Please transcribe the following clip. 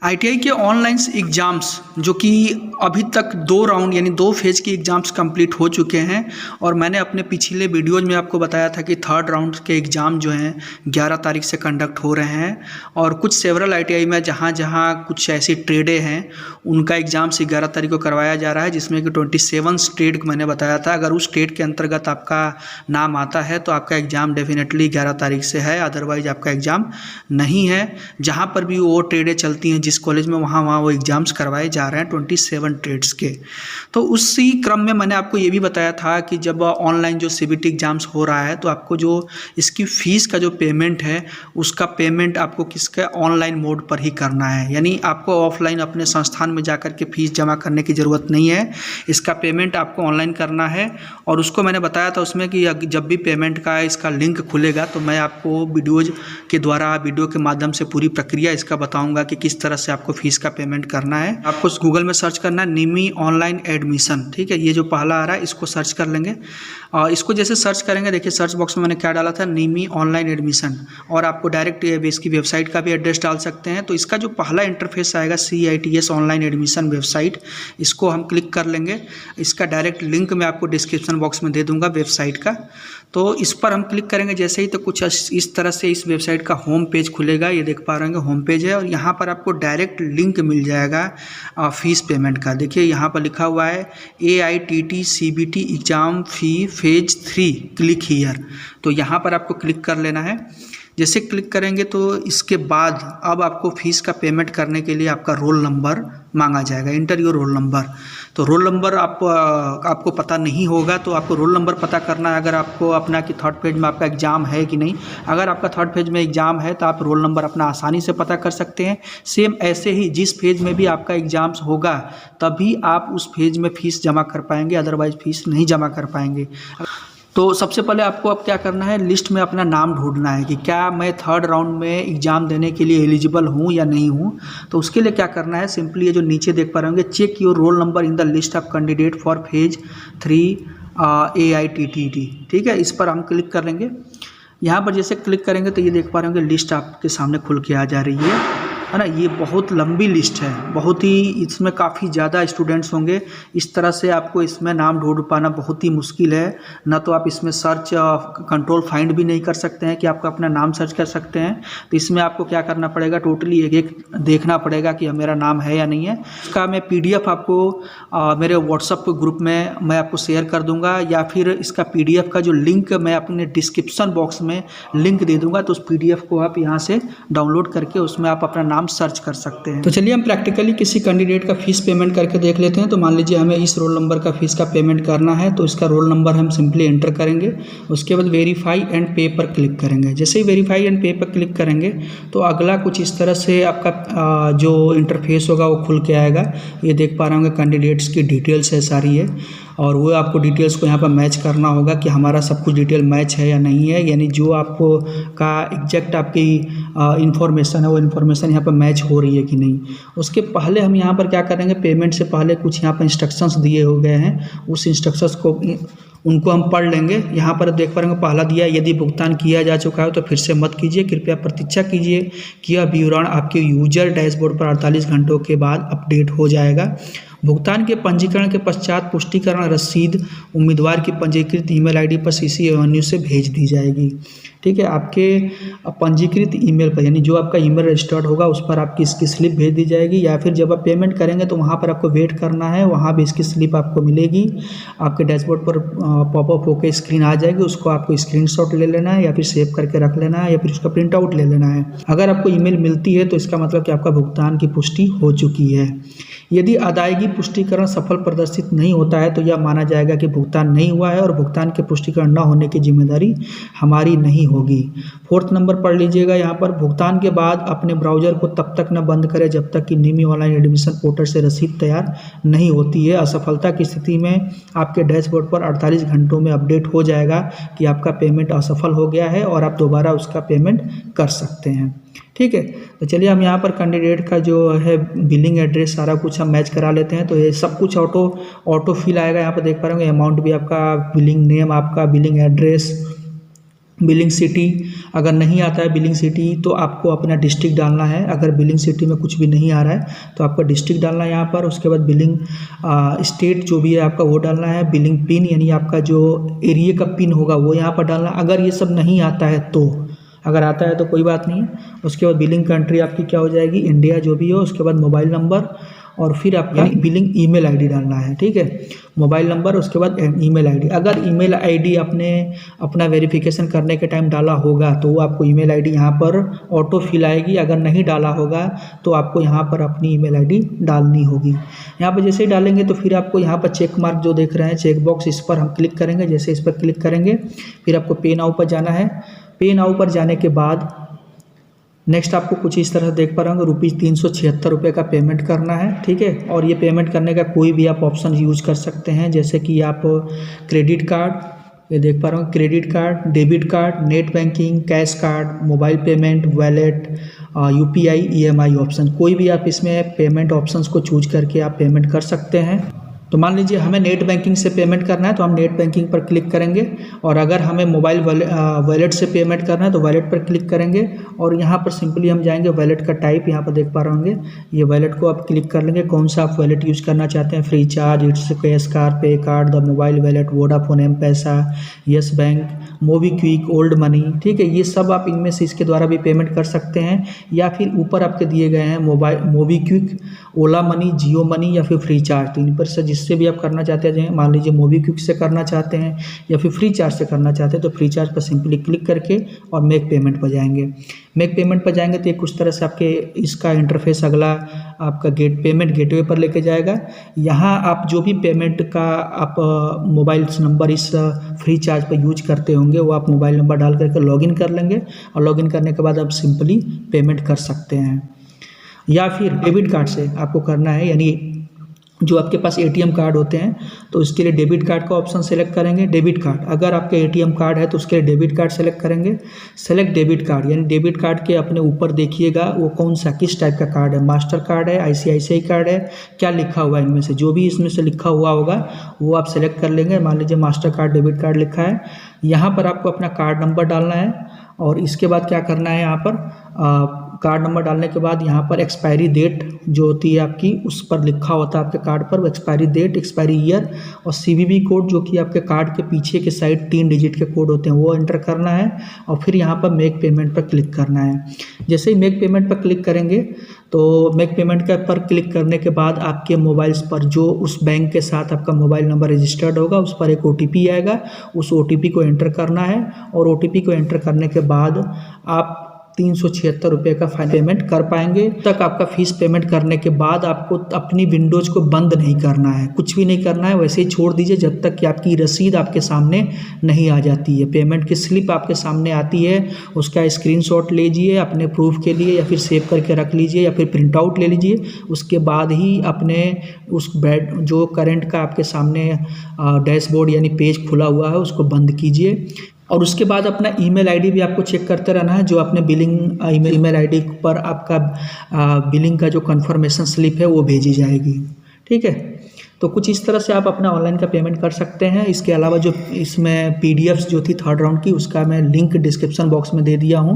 ITI के online exams जो कि अभी तक 2 राउंड यानी 2 फेज़ के एग्ज़ाम्स कंप्लीट हो चुके हैं और मैंने अपने पिछले वीडियोज़ में आपको बताया था कि थर्ड राउंड के एग्ज़ाम जो हैं 11 तारीख से कंडक्ट हो रहे हैं और कुछ सेवरल आईटीआई में जहाँ जहाँ कुछ ऐसी ट्रेडें हैं उनका एग्ज़ाम्स 11 तारीख को करवाया जा रहा है, जिसमें कि 27 ट्रेड मैंने बताया था। अगर उस ट्रेड के अंतर्गत आपका नाम आता है तो आपका एग्ज़ाम डेफिनेटली 11 तारीख से है, अदरवाइज़ आपका एग्ज़ाम नहीं है। जहाँ पर भी वो ट्रेडें चलती हैं जिस कॉलेज में वहाँ वो एग्ज़ाम्स करवाए जा रहे हैं 27 ट्रेड्स के। तो उसी क्रम में मैंने आपको ये भी बताया था कि जब ऑनलाइन जो सीबीटी एग्ज़ाम्स हो रहा है तो आपको जो इसकी फ़ीस का जो पेमेंट है उसका पेमेंट आपको किसका ऑनलाइन मोड पर ही करना है, यानी आपको ऑफलाइन अपने संस्थान में जाकर के फ़ीस जमा करने की ज़रूरत नहीं है। इसका पेमेंट आपको ऑनलाइन करना है और उसको मैंने बताया था उसमें कि जब भी पेमेंट का इसका लिंक खुलेगा तो मैं आपको वीडियोज़ के द्वारा वीडियो के माध्यम से पूरी प्रक्रिया इसका बताऊंगा कि किस तरह से आपको फ़ीस का पेमेंट करना है। आपको गूगल में सर्च करना है निमी ऑनलाइन एडमिशन, ठीक है। ये जो पहला आ रहा है इसको सर्च कर लेंगे और इसको जैसे सर्च करेंगे, देखिए सर्च बॉक्स में मैंने क्या डाला था, निमी ऑनलाइन एडमिशन, और आपको डायरेक्ट इसकी वेबसाइट का भी एड्रेस डाल सकते हैं। तो इसका जो पहला इंटरफेस आएगा CITS ऑनलाइन एडमिशन वेबसाइट, इसको हम क्लिक कर लेंगे। इसका डायरेक्ट लिंक मैं आपको डिस्क्रिप्शन बॉक्स में दे दूँगा वेबसाइट का। तो इस पर हम क्लिक करेंगे जैसे ही तो कुछ इस तरह से इस वेबसाइट का होम पेज खुलेगा। ये देख पा रहे हैं होम पेज है और यहाँ पर आपको डायरेक्ट लिंक मिल जाएगा फ़ीस पेमेंट का। देखिए यहाँ पर लिखा हुआ है AITT CBT exam fee phase 3 click here. तो यहाँ पर आपको क्लिक कर लेना है। जैसे क्लिक करेंगे तो इसके बाद अब आपको फ़ीस का पेमेंट करने के लिए आपका रोल नंबर मांगा जाएगा, इंटर योर रोल नंबर। तो रोल नंबर आपको पता नहीं होगा तो आपको रोल नंबर पता करना है, अगर आपको अपना कि थर्ड फेज में आपका एग्ज़ाम है कि नहीं। अगर आपका थर्ड फेज में एग्ज़ाम है तो आप रोल नंबर अपना आसानी से पता कर सकते हैं। सेम ऐसे ही जिस फेज में भी आपका एग्ज़ाम्स होगा तभी आप उस फेज में फ़ीस जमा कर पाएंगे, अदरवाइज़ फ़ीस नहीं जमा कर पाएंगे। तो सबसे पहले आपको अब क्या करना है, लिस्ट में अपना नाम ढूंढना है कि क्या मैं थर्ड राउंड में एग्ज़ाम देने के लिए एलिजिबल हूँ या नहीं हूँ। तो उसके लिए क्या करना है, सिंपली ये जो नीचे देख पा रहे होंगे, check your roll number in the list of candidate for phase 3 AITTT, ठीक है। इस पर हम क्लिक कर लेंगे। यहाँ पर जैसे क्लिक करेंगे तो ये देख पा रहे होंगे लिस्ट आपके सामने खुल के आ जा रही है ना। ये बहुत लंबी लिस्ट है, बहुत ही, इसमें काफ़ी ज़्यादा स्टूडेंट्स होंगे। इस तरह से आपको इसमें नाम ढूंढ पाना बहुत ही मुश्किल है। ना तो आप इसमें सर्च कंट्रोल फाइंड भी नहीं कर सकते हैं कि आपका अपना नाम सर्च कर सकते हैं। तो इसमें आपको क्या करना पड़ेगा, टोटली एक एक देखना पड़ेगा कि मेरा नाम है या नहीं है। इसका मैं PDF आपको मेरे व्हाट्सएप ग्रुप में मैं आपको शेयर कर दूँगा, या फिर इसका PDF का जो लिंक मैं अपने डिस्क्रिप्शन बॉक्स में लिंक दे दूँगा। तो उस PDF को आप यहाँ से डाउनलोड करके उसमें आप अपना सर्च कर सकते हैं। तो चलिए हम प्रैक्टिकली किसी कैंडिडेट का फीस पेमेंट करके देख लेते हैं। तो मान लीजिए हमें इस रोल नंबर का फीस का पेमेंट करना है, तो इसका रोल नंबर हम सिंपली एंटर करेंगे। उसके बाद वेरीफाई एंड पे पर क्लिक करेंगे। जैसे ही वेरीफाई एंड पे पर क्लिक करेंगे तो अगला कुछ इस तरह से आपका जो इंटरफेस होगा वो खुल के आएगा। ये देख पा रहे होंगे कैंडिडेट्स की डिटेल्स है सारी है, और वो आपको डिटेल्स को यहाँ पर मैच करना होगा कि हमारा सब कुछ डिटेल मैच है या नहीं है, यानी जो आपको का एग्जैक्ट आपकी इंफॉर्मेशन है वो इन्फॉर्मेशन यहाँ पर मैच हो रही है कि नहीं। उसके पहले हम यहाँ पर क्या करेंगे, पेमेंट से पहले कुछ यहाँ पर इंस्ट्रक्शंस दिए हो गए हैं, उस इंस्ट्रक्शंस को उनको हम पढ़ लेंगे। यहाँ पर देख पा रहे हैं पहला दिया, यदि भुगतान किया जा चुका है तो फिर से मत कीजिए, कृपया प्रतीक्षा कीजिए कि यह विवरण आपके यूजर डैशबोर्ड पर 48 घंटों के बाद अपडेट हो जाएगा। भुगतान के पंजीकरण के पश्चात पुष्टिकरण रसीद उम्मीदवार की पंजीकृत ईमेल आईडी पर CC एवेन्यू से भेज दी जाएगी, ठीक है। आपके पंजीकृत ईमेल पर, यानी जो आपका ईमेल रजिस्टर्ड होगा उस पर आपकी इसकी स्लिप भेज दी जाएगी, या फिर जब आप पेमेंट करेंगे तो वहाँ पर आपको वेट करना है, वहाँ भी इसकी स्लिप आपको मिलेगी। आपके डैशबोर्ड पर पॉपअप होकर स्क्रीन आ जाएगी, उसको आपको स्क्रीनशॉट ले लेना है या फिर सेव करके रख लेना है, या फिर उसका प्रिंट आउट ले लेना है। अगर आपको ईमेल मिलती है तो इसका मतलब कि आपका भुगतान की पुष्टि हो चुकी है। यदि अदायगी पुष्टिकरण सफल प्रदर्शित नहीं होता है तो यह माना जाएगा कि भुगतान नहीं हुआ है और भुगतान के पुष्टिकरण न होने की जिम्मेदारी हमारी नहीं होगी। 4th नंबर पढ़ लीजिएगा यहाँ पर, भुगतान के बाद अपने ब्राउज़र को तब तक न बंद करें जब तक कि निमी ऑनलाइन एडमिशन पोर्टल से रसीद तैयार नहीं होती है। असफलता की स्थिति में आपके डैशबोर्ड पर 48 घंटों में अपडेट हो जाएगा कि आपका पेमेंट असफल हो गया है और आप दोबारा उसका पेमेंट कर सकते हैं, ठीक है। तो चलिए हम यहाँ पर कैंडिडेट का जो है बिलिंग एड्रेस सारा कुछ हम मैच करा लेते हैं। तो ये सब कुछ ऑटो फिल आएगा। यहाँ पर देख पा रहे होंगे अमाउंट भी आपका, बिलिंग नेम आपका, बिलिंग एड्रेस, बिलिंग सिटी अगर नहीं आता है बिलिंग सिटी तो आपको अपना डिस्ट्रिक्ट डालना है। अगर बिलिंग सिटी में कुछ भी नहीं आ रहा है तो आपका डिस्ट्रिक्ट डालना है यहाँ पर। उसके बाद बिलिंग स्टेट जो भी है आपका वो डालना है। बिलिंग पिन यानी आपका जो एरिया का पिन होगा वो यहाँ पर डालना। अगर ये सब नहीं आता है तो, अगर आता है तो कोई बात नहीं है। उसके बाद बिलिंग कंट्री आपकी क्या हो जाएगी, इंडिया जो भी हो। उसके बाद मोबाइल नंबर और फिर आपका बिलिंग ईमेल आईडी डालना है, ठीक है। मोबाइल नंबर उसके बाद ईमेल आईडी। अगर ईमेल आईडी आपने अपना वेरिफिकेशन करने के टाइम डाला होगा तो वो आपको ईमेल आईडी यहाँ पर ऑटो फिल आएगी। अगर नहीं डाला होगा तो आपको यहाँ पर अपनी ईमेल आईडी डालनी होगी। यहाँ पर जैसे ही डालेंगे तो फिर आपको यहाँ पर चेक मार्क जो देख रहे हैं चेक बॉक्स, इस पर हम क्लिक करेंगे। जैसे इस पर क्लिक करेंगे फिर आपको पे नाउ पर जाना है। पे नाउ पर जाने के बाद नेक्स्ट आपको कुछ इस तरह से देख पा रहे होंगे, ₹376 का पेमेंट करना है, ठीक है। और ये पेमेंट करने का कोई भी आप ऑप्शन यूज कर सकते हैं, जैसे कि आप क्रेडिट कार्ड, ये देख पा रहे हो credit card, debit card, net banking, cash card, mobile payment, wallet, UPI, EMI option, कोई भी आप इसमें पेमेंट ऑप्शंस को चूज करके आप पेमेंट कर सकते हैं। तो मान लीजिए हमें नेट बैंकिंग से पेमेंट करना है तो हम नेट बैंकिंग पर क्लिक करेंगे। और अगर हमें मोबाइल वॉलेट से पेमेंट करना है तो वॉलेट पर क्लिक करेंगे। और यहाँ पर सिंपली हम जाएंगे वॉलेट का टाइप, यहाँ पर देख पा रहे होंगे ये वॉलेट को आप क्लिक कर लेंगे। कौन सा आप वॉलेट यूज़ करना चाहते हैं, free charge, it's cash card, pay card, the mobile wallet, Vodafone, M Pesa, Yes Bank, MobiKwik, Ola money, ठीक है। ये सब आप इनमें से इसके द्वारा भी पेमेंट कर सकते हैं। या फिर ऊपर आपके दिए गए हैं मोबीक्विक, ओला मनी, जियो मनी या फिर फ्री चार्ज, तो इन पर से जिससे भी आप करना चाहते हैं, मान लीजिए मोबीक्विक से करना चाहते हैं या फिर फ्री चार्ज से करना चाहते हैं तो फ्री चार्ज पर सिंपली क्लिक करके और मेक पेमेंट पर जाएंगे। मेक पेमेंट पर जाएंगे तो ये कुछ तरह से आपके इसका इंटरफेस अगला आपका पेमेंट गेटवे पर लेके जाएगा। यहाँ आप जो भी पेमेंट का आप मोबाइल नंबर इस फ्री चार्ज पर यूज करते होंगे वो आप मोबाइल नंबर डाल करके लॉगिन कर लेंगे। और लॉगिन करने के बाद आप सिंपली पेमेंट कर सकते हैं। या फिर डेबिट कार्ड से आपको करना है, यानी जो आपके पास ATM कार्ड होते हैं तो उसके लिए डेबिट कार्ड का ऑप्शन सेलेक्ट करेंगे। डेबिट कार्ड, अगर आपके ATM कार्ड है तो उसके लिए डेबिट कार्ड सेलेक्ट करेंगे। सेलेक्ट डेबिट कार्ड, यानी डेबिट कार्ड के अपने ऊपर देखिएगा वो कौन सा किस टाइप का कार्ड है, मास्टर कार्ड है, ICICI कार्ड है, क्या लिखा हुआ है इनमें से, जो भी इसमें से लिखा हुआ होगा वो आप सेलेक्ट कर लेंगे। मान लीजिए मास्टर कार्ड डेबिट कार्ड लिखा है, यहाँ पर आपको अपना कार्ड नंबर डालना है। और इसके बाद क्या करना है, यहाँ पर कार्ड नंबर डालने के बाद यहाँ पर एक्सपायरी डेट जो होती है आपकी उस पर लिखा होता है आपके कार्ड पर, वो एक्सपायरी डेट, एक्सपायरी ईयर और CVV कोड जो कि आपके कार्ड के पीछे के साइड 3 डिजिट के कोड होते हैं वो एंटर करना है। और फिर यहाँ पर मेक पेमेंट पर क्लिक करना है। जैसे ही मेक पेमेंट पर क्लिक करेंगे तो मेक पेमेंट का पर क्लिक करने के बाद आपके मोबाइल्स पर जो उस बैंक के साथ आपका मोबाइल नंबर रजिस्टर्ड होगा उस पर एक OTP आएगा, उस OTP को एंटर करना है। और OTP को एंटर करने के बाद आप ₹376 का पेमेंट कर पाएंगे। तक आपका फीस पेमेंट करने के बाद आपको अपनी विंडोज को बंद नहीं करना है, कुछ भी नहीं करना है, वैसे ही छोड़ दीजिए जब तक कि आपकी रसीद आपके सामने नहीं आ जाती है। पेमेंट की स्लिप आपके सामने आती है, उसका स्क्रीनशॉट लीजिए अपने प्रूफ के लिए या फिर सेव करके रख लीजिए या फिर प्रिंट आउट ले लीजिए। उसके बाद ही अपने उस जो करंट का आपके सामने डैशबोर्ड यानी पेज खुला हुआ है उसको बंद कीजिए। और उसके बाद अपना ईमेल आईडी भी आपको चेक करते रहना है, जो अपने बिलिंग ईमेल आईडी पर आपका बिलिंग का जो कंफर्मेशन स्लिप है वो भेजी जाएगी, ठीक है। तो कुछ इस तरह से आप अपना ऑनलाइन का पेमेंट कर सकते हैं। इसके अलावा जो इसमें PDFs जो थी 3rd राउंड की उसका मैं लिंक डिस्क्रिप्शन बॉक्स में दे दिया हूँ।